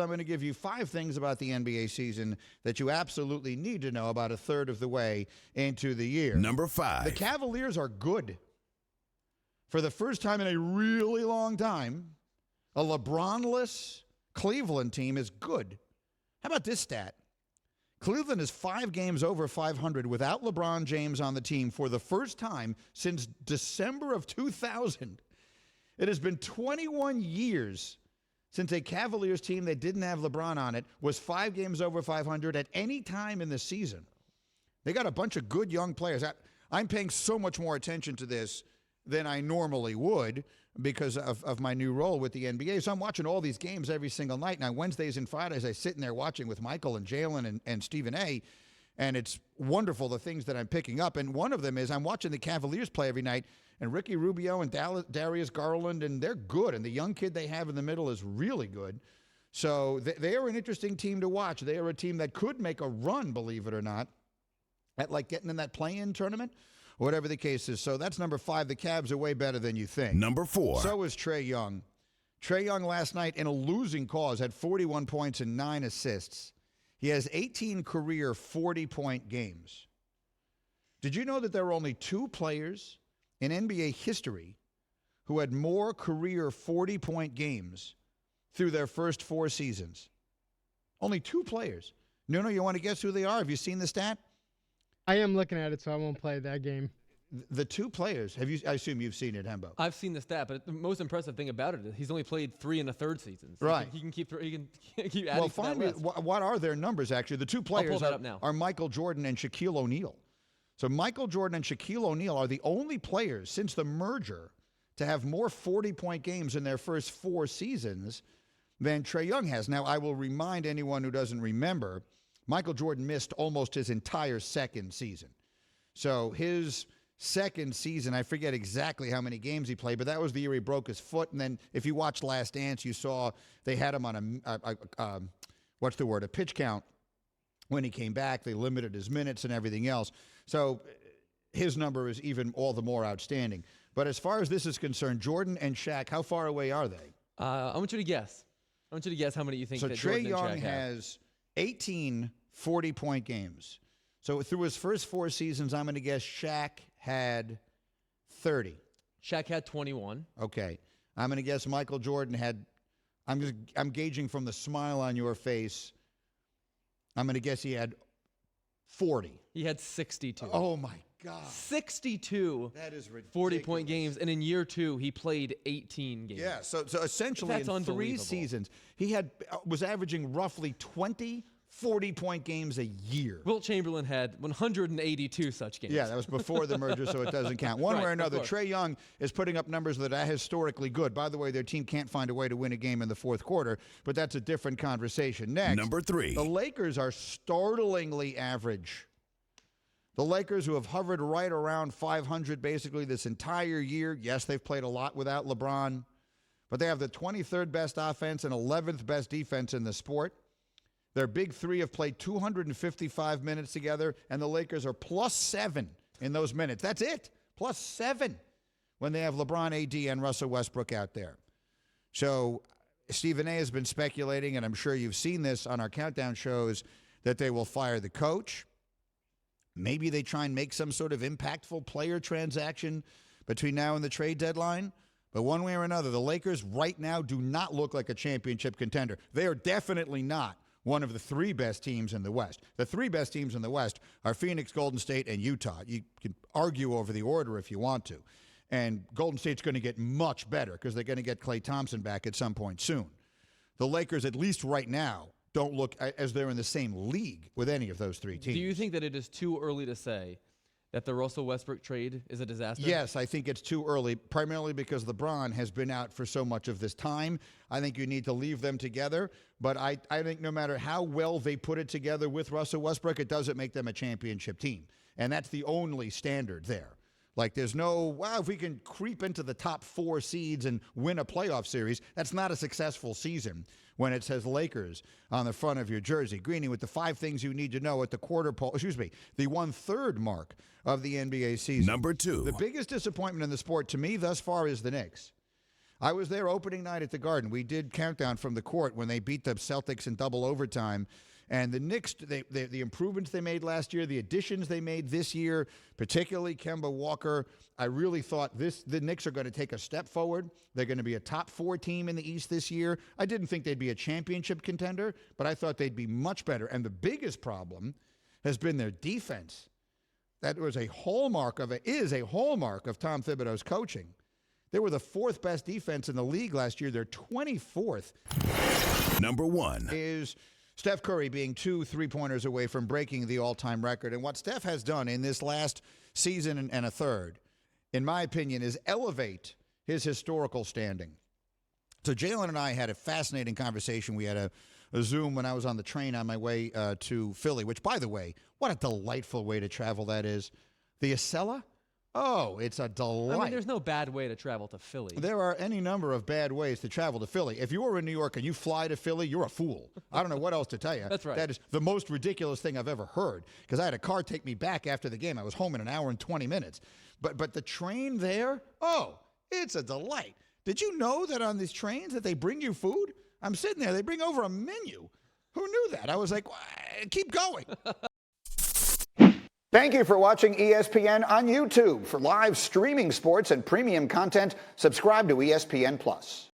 I'm going to give you 5 things about the NBA season that you absolutely need to know about a third of the way into the year. Number 5. The Cavaliers are good. For the first time in a really long time, a LeBron-less Cleveland team is good. How about this stat? Cleveland is 5 games over 500 without LeBron James on the team for the first time since December of 2000. It has been 21 years since a Cavaliers team that didn't have LeBron on it was 5 games over 500 at any time in the season. They got a bunch of good young players. I'm paying so much more attention to this than I normally would because of my new role with the NBA. So I'm watching all these games every single night. And on Wednesdays and Fridays, I sit in there watching with Michael and Jalen and Stephen A., and it's wonderful, the things that I'm picking up. And one of them is I'm watching the Cavaliers play every night, and Ricky Rubio and Darius Garland, and they're good. And the young kid they have in the middle is really good. So they are an interesting team to watch. They are a team that could make a run, believe it or not, at like getting in that play-in tournament, or whatever the case is. So that's number 5. The Cavs are way better than you think. Number 4. So is Trae Young. Trae Young last night in a losing cause had 41 points and 9 assists. He has 18 career 40-point games. Did you know that there are only 2 players in NBA history who had more career 40-point games through their first 4 seasons? Only 2 players. No, you want to guess who they are? Have you seen the stat? I am looking at it, so I won't play that game. The 2 players. I assume you've seen it, Hembo. I've seen the stat, but the most impressive thing about it is he's only played 3 1/3 seasons. So right. He can keep adding. Well, find me what are their numbers, actually. The 2 players I'll pull that up now. Are Michael Jordan and Shaquille O'Neal. So Michael Jordan and Shaquille O'Neal are the only players since the merger to have more 40-point games in their first 4 seasons than Trae Young has. Now, I will remind anyone who doesn't remember, Michael Jordan missed almost his entire second season. So his second season, I forget exactly how many games he played, but that was the year he broke his foot. And then if you watched Last Dance, you saw they had him on a pitch count. When he came back, they limited his minutes and everything else. So his number is even all the more outstanding. But as far as this is concerned, Jordan and Shaq, how far away are they? I want you to guess. I want you to guess how many you think so that Trae Jordan Young and Shaq have. has 18 40-point games. So through his first 4 seasons, I'm going to guess Shaq had 30. Shaq had 21. Okay. I'm going to guess Michael Jordan had, I'm gauging from the smile on your face, I'm going to guess he had 40. He had 62. Oh, my God. 62. That is ridiculous. 40-point games, and in year 2, he played 18 games. Yeah, so essentially That's in 3 unbelievable. seasons, he was averaging roughly 20 40-point games a year. Wilt Chamberlain had 182 such games. Yeah, that was before the merger, so it doesn't count. One way or another, Trae Young is putting up numbers that are historically good. By the way, their team can't find a way to win a game in the fourth quarter, but that's a different conversation. Next, Number 3. the Lakers are startlingly average. The Lakers, who have hovered right around 500 basically this entire year. Yes, they've played a lot without LeBron, but they have the 23rd best offense and 11th best defense in the sport. Their big 3 have played 255 minutes together, and the Lakers are +7 in those minutes. That's it, +7 when they have LeBron, AD, and Russell Westbrook out there. So Stephen A. has been speculating, and I'm sure you've seen this on our countdown shows, that they will fire the coach. Maybe they try and make some sort of impactful player transaction between now and the trade deadline. But one way or another, the Lakers right now do not look like a championship contender. They are definitely not one of the 3 best teams in the West. The 3 best teams in the West are Phoenix, Golden State, and Utah. You can argue over the order if you want to. And Golden State's going to get much better because they're going to get Klay Thompson back at some point soon. The Lakers, at least right now, don't look as they're in the same league with any of those 3 teams. Do you think that it is too early to say that the Russell Westbrook trade is a disaster? Yes, I think it's too early, primarily because LeBron has been out for so much of this time. I think you need to leave them together. But I think no matter how well they put it together with Russell Westbrook, it doesn't make them a championship team. And that's the only standard there. Like, there's no, wow, if we can creep into the top 4 seeds and win a playoff series, that's not a successful season when it says Lakers on the front of your jersey. Greeny, with the 5 things you need to know at the the 1/3 mark of the NBA season. Number 2. The biggest disappointment in the sport to me thus far is the Knicks. I was there opening night at the Garden. We did countdown from the court when they beat the Celtics in double overtime. And the Knicks, the improvements they made last year, the additions they made this year, particularly Kemba Walker, I really thought the Knicks are going to take a step forward. They're going to be a top 4 team in the East this year. I didn't think they'd be a championship contender, but I thought they'd be much better. And the biggest problem has been their defense. That is a hallmark of Tom Thibodeau's coaching. They were the 4th best defense in the league last year. They're 24th. Number 1 is Steph Curry being 2 3-pointers away from breaking the all-time record. And what Steph has done in this last season and a third, in my opinion, is elevate his historical standing. So Jalen and I had a fascinating conversation. We had a Zoom when I was on the train on my way to Philly, which, by the way, what a delightful way to travel that is. The Acela? Oh, it's a delight. I mean, there's no bad way to travel to Philly. There are any number of bad ways to travel to Philly. If you were in New York and you fly to Philly, you're a fool. I don't know what else to tell you. That's right. That is the most ridiculous thing I've ever heard, because I had a car take me back after the game. I was home in an hour and 20 minutes. But the train there, oh, it's a delight. Did you know that on these trains that they bring you food? I'm sitting there. They bring over a menu. Who knew that? I was like, keep going. Thank you for watching ESPN on YouTube. For live streaming sports and premium content, subscribe to ESPN+.